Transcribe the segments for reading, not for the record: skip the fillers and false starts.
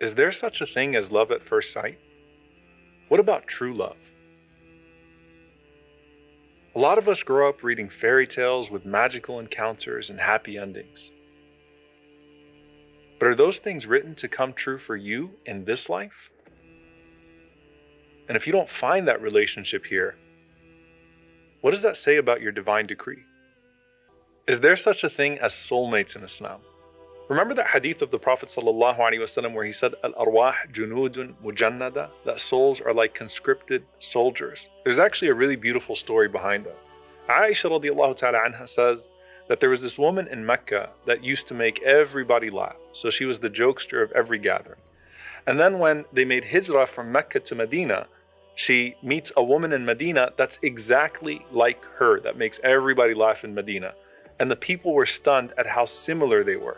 Is there such a thing as love at first sight? What about true love? A lot of us grow up reading fairy tales with magical encounters and happy endings. But are those things written to come true for you in this life? And if you don't find that relationship here, what does that say about your divine decree? Is there such a thing as soulmates in Islam? Remember that hadith of the Prophet ﷺ where he said, Al-arwah junudun mujannada, that souls are like conscripted soldiers. There's actually a really beautiful story behind that. Aisha radiallahu ta'ala anha says that there was this woman in Mecca that used to make everybody laugh. So she was the jokester of every gathering. And then when they made hijrah from Mecca to Medina, she meets a woman in Medina that's exactly like her, that makes everybody laugh in Medina. And the people were stunned at how similar they were.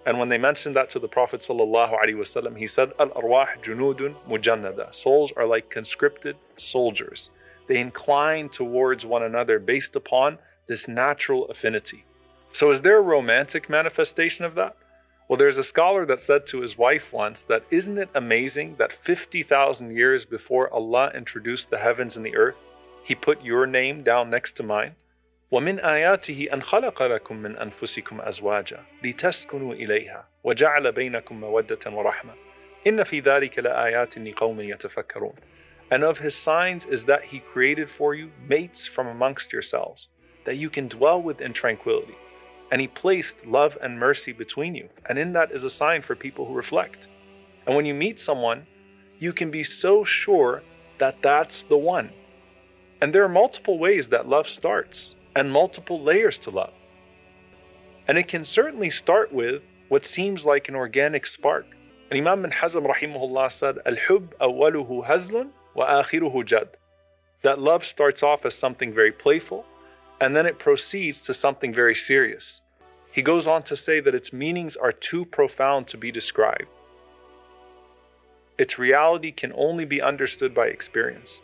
And when they mentioned that to the Prophet ﷺ, he said, Al-arwah junudun mujannada. Souls are like conscripted soldiers. They incline towards one another based upon this natural affinity. So is there a romantic manifestation of that? Well, there's a scholar that said to his wife once that, isn't it amazing that 50,000 years before Allah introduced the heavens and the earth, He put your name down next to mine? وَمِنْ آيَاتِهِ أَنْ خَلَقَ لَكُم مِّنْ أَنفُسِكُمْ أَزْوَاجًا لِتَسْكُنُوا إِلَيْهَا وَجَعَلَ بَيْنَكُم مَّوَدَّةً وَرَحْمَةً إِنَّ فِي ذَلِكَ لَآيَاتٍ لِقَوْمٍ يَتَفَكَّرُونَ. And of His signs is that He created for you mates from amongst yourselves, that you can dwell with in tranquility. And He placed love and mercy between you, and in that is a sign for people who reflect. And when you meet someone, you can be so sure that that's the one. And there are multiple ways that love starts, and multiple layers to love. And it can certainly start with what seems like an organic spark. And Imam bin Hazm rahimahullah said, Al-hub awwaluhu hazlun wa akhiruhu jad. That love starts off as something very playful, and then it proceeds to something very serious. He goes on to say that its meanings are too profound to be described. Its reality can only be understood by experience.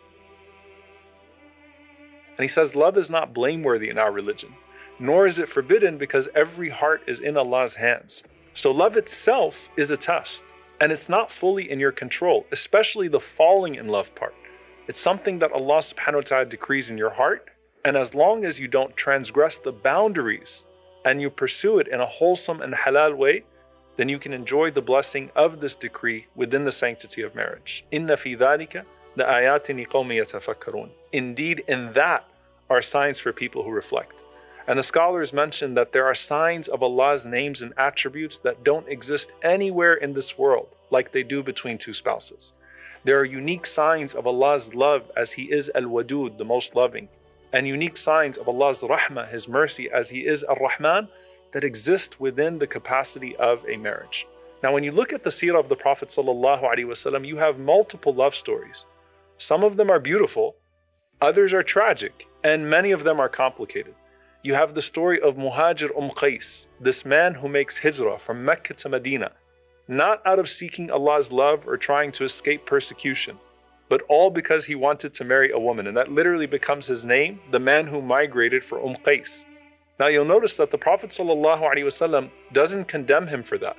And he says, love is not blameworthy in our religion, nor is it forbidden because every heart is in Allah's hands. So love itself is a test, and it's not fully in your control, especially the falling in love part. It's something that Allah subhanahu wa ta'ala decrees in your heart, and as long as you don't transgress the boundaries and you pursue it in a wholesome and halal way, then you can enjoy the blessing of this decree within the sanctity of marriage. Inna fi dhalika لَآيَاتٍ لِقَوْمٍ يَتَفَكَّرُونَ. Indeed, in that are signs for people who reflect. And the scholars mention that there are signs of Allah's names and attributes that don't exist anywhere in this world, like they do between two spouses. There are unique signs of Allah's love as He is Al-Wadud, the most loving, and unique signs of Allah's Rahmah, His mercy, as He is Ar-Rahman, that exist within the capacity of a marriage. Now, when you look at the seerah of the Prophet ﷺ, you have multiple love stories. Some of them are beautiful, others are tragic, and many of them are complicated. You have the story of Muhajir Qais, this man who makes hijrah from Mecca to Medina, not out of seeking Allah's love or trying to escape persecution, but all because he wanted to marry a woman, and that literally becomes his name, the man who migrated for Qais. Now you'll notice that the Prophet ﷺ doesn't condemn him for that,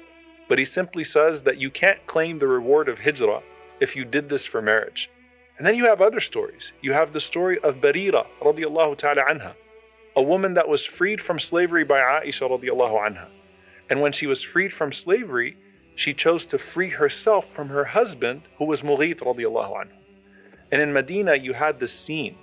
but he simply says that you can't claim the reward of hijrah if you did this for marriage. And then you have other stories. You have the story of Barira radiallahu ta'ala anha, a woman that was freed from slavery by Aisha radiallahu anha. And when she was freed from slavery, she chose to free herself from her husband, who was Mughith radiallahu anhu. And in Medina, you had this scene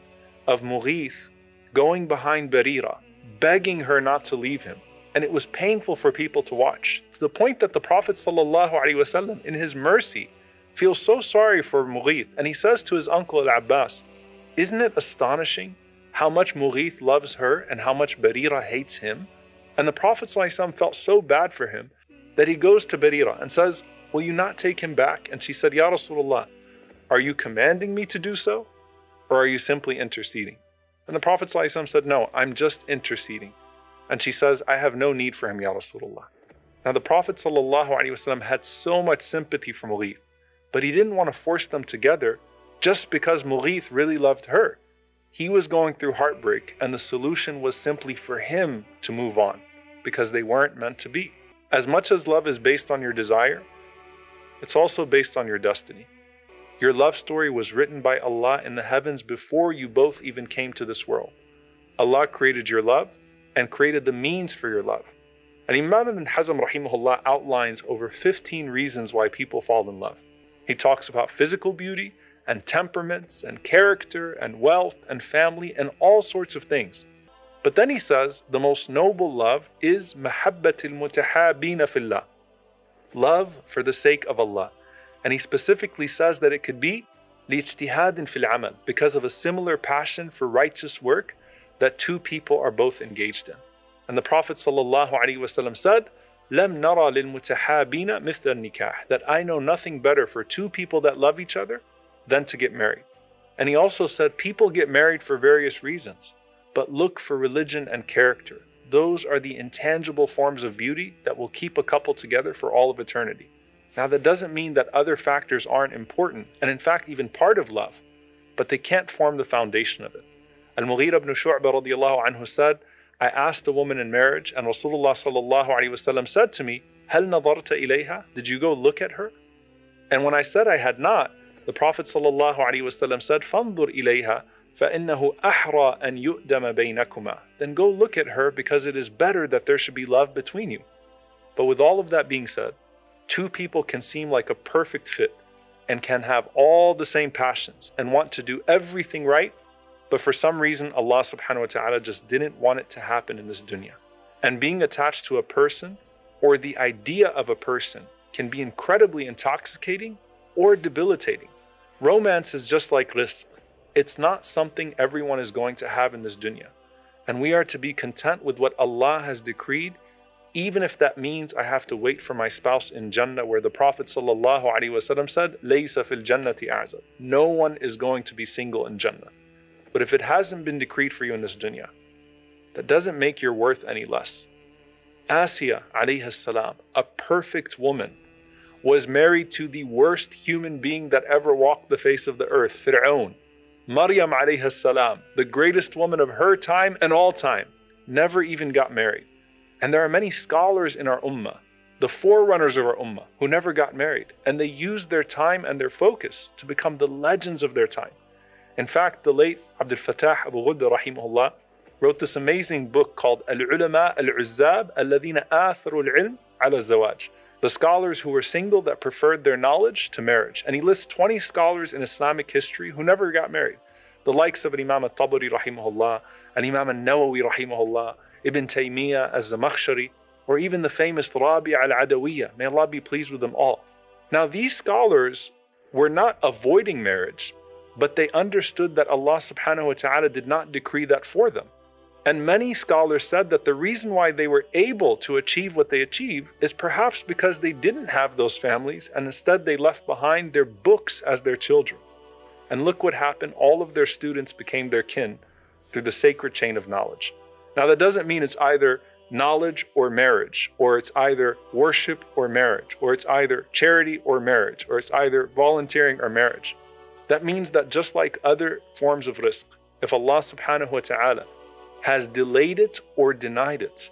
of Mughith going behind Barira, begging her not to leave him. And it was painful for people to watch, to the point that the Prophet ﷺ, in his mercy, feels so sorry for Mughith, and he says to his uncle Al-Abbas, isn't it astonishing how much Mughith loves her and how much Barira hates him? And the Prophet ﷺ felt so bad for him that he goes to Barira and says, will you not take him back? And she said, Ya Rasulullah, are you commanding me to do so? Or are you simply interceding? And the Prophet ﷺ said, no, I'm just interceding. And she says, I have no need for him, Ya Rasulullah. Now the Prophet ﷺ had so much sympathy for Mughith, but he didn't want to force them together just because Mughith really loved her. He was going through heartbreak, and the solution was simply for him to move on, because they weren't meant to be. As much as love is based on your desire, It's also based on your destiny. Your love story was written by Allah in the heavens before you both even came to this world. Allah created your love and created the means for your love. And Imam Ibn Hazm rahimahullah outlines over 15 reasons why people fall in love. He talks about physical beauty and temperaments and character and wealth and family and all sorts of things. But then he says the most noble love is mahabbatil mutahabina fillah, love for the sake of Allah. And he specifically says that it could be lijtihadin fil amal, because of a similar passion for righteous work that two people are both engaged in. And the Prophet ﷺ said, "Lam nara lil mutahabina mithla nikah," that I know nothing better for two people that love each other than to get married. And he also said, people get married for various reasons, but look for religion and character. Those are the intangible forms of beauty that will keep a couple together for all of eternity. Now that doesn't mean that other factors aren't important, and in fact even part of love, but they can't form the foundation of it. Al-Mughith ibn Shu'bah radiyallahu anhu said, I asked a woman in marriage, and Rasulullah sallallahu alaihi wasallam said to me, "Hal nadarta ilayha?" Did you go look at her? And when I said I had not, the Prophet sallallahu alaihi wasallam said, "Fandur ilayha, فَإِنَّهُ أَحْرَى أَنْ يُؤْدَمَ بَيْنَكُمَا." Then go look at her, because it is better that there should be love between you. But with all of that being said, two people can seem like a perfect fit and can have all the same passions and want to do everything right, but for some reason Allah subhanahu wa ta'ala just didn't want it to happen in this dunya. And being attached to a person or the idea of a person can be incredibly intoxicating or debilitating. Romance is just like rizq. It's not something everyone is going to have in this dunya. And we are to be content with what Allah has decreed, even if that means I have to wait for my spouse in Jannah, where the Prophet ﷺ said, "Laysa fil jannati a'zab." No one is going to be single in Jannah. But if it hasn't been decreed for you in this dunya, that doesn't make your worth any less. Asiya alayhi salam, a perfect woman, was married to the worst human being that ever walked the face of the earth, Fir'aun. Maryam alayhi salam, the greatest woman of her time and all time, never even got married. And there are many scholars in our ummah, the forerunners of our ummah, who never got married. And they used their time and their focus to become the legends of their time. In fact, the late Abdul Fattah Abu Ghudda rahimahullah wrote this amazing book called Al-Ulama Al-Uzzab Alladhina Atharu Al-Ilm Ala Zawaj, the scholars who were single that preferred their knowledge to marriage. And he lists 20 scholars in Islamic history who never got married. The likes of Imam al-Tabari rahimahullah, and Imam al-Nawawi rahimahullah, Ibn Taymiyyah az-Zamakhshari, or even the famous Rabi' al-Adawiyya. May Allah be pleased with them all. Now these scholars were not avoiding marriage, but they understood that Allah subhanahu wa ta'ala did not decree that for them. And many scholars said that the reason why they were able to achieve what they achieved is perhaps because they didn't have those families, and instead they left behind their books as their children. And look what happened, all of their students became their kin through the sacred chain of knowledge. Now that doesn't mean it's either knowledge or marriage, or it's either worship or marriage, or it's either charity or marriage, or it's either volunteering or marriage. That means that just like other forms of rizq, if Allah subhanahu wa ta'ala has delayed it or denied it,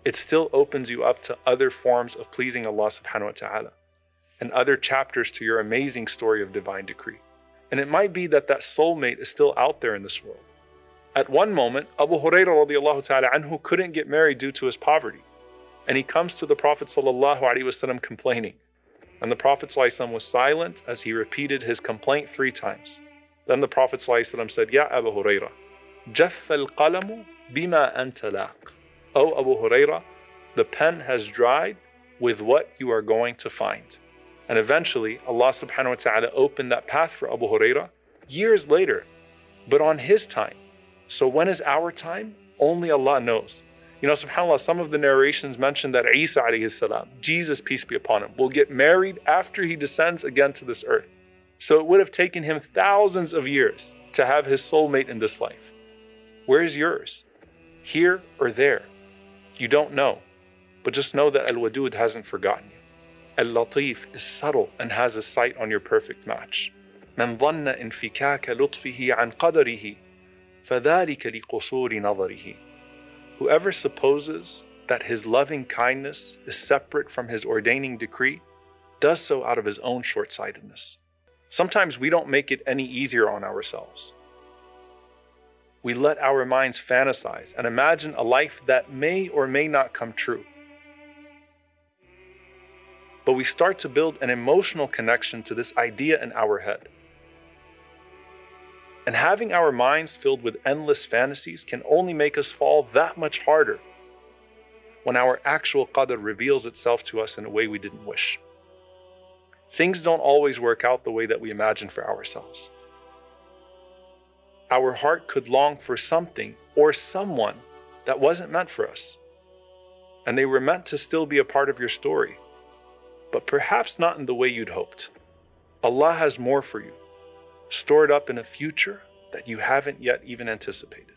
it still opens you up to other forms of pleasing Allah subhanahu wa ta'ala and other chapters to your amazing story of divine decree. And it might be that that soulmate is still out there in this world. At one moment, Abu Hurairah radiallahu ta'ala anhu couldn't get married due to his poverty. And he comes to the Prophet sallallahu alaihi wasallam complaining. And the Prophet ﷺ was silent as he repeated his complaint 3 times. Then the Prophet ﷺ said, "Ya Abu Hurairah, جَفَّ الْقَلَمُ بِمَا أَنْتَ لَاقٍ." O Abu Hurairah, the pen has dried with what you are going to find. And eventually, Allah subhanahu wa ta'ala opened that path for Abu Hurairah years later, but on his time. So when is our time? Only Allah knows. You know, subhanAllah, some of the narrations mention that Isa alayhi salam, Jesus, peace be upon him, will get married after he descends again to this earth. So it would have taken him thousands of years to have his soulmate in this life. Where is yours? Here or there? You don't know. But just know that Al-Wadud hasn't forgotten you. Al-Latif is subtle and has a sight on your perfect match. مَنْ ظَنَّ انْفِكَاكَ لُطْفِهِ عَنْ قَدَرِهِ فَذَلِكَ لِقُصُورِ نَظَرِهِ. Whoever supposes that his loving kindness is separate from his ordaining decree, does so out of his own short-sightedness. Sometimes we don't make it any easier on ourselves. We let our minds fantasize and imagine a life that may or may not come true. But we start to build an emotional connection to this idea in our head. And having our minds filled with endless fantasies can only make us fall that much harder when our actual Qadr reveals itself to us in a way we didn't wish. Things don't always work out the way that we imagine for ourselves. Our heart could long for something or someone that wasn't meant for us, and they were meant to still be a part of your story, but perhaps not in the way you'd hoped. Allah has more for you, stored up in a future that you haven't yet even anticipated.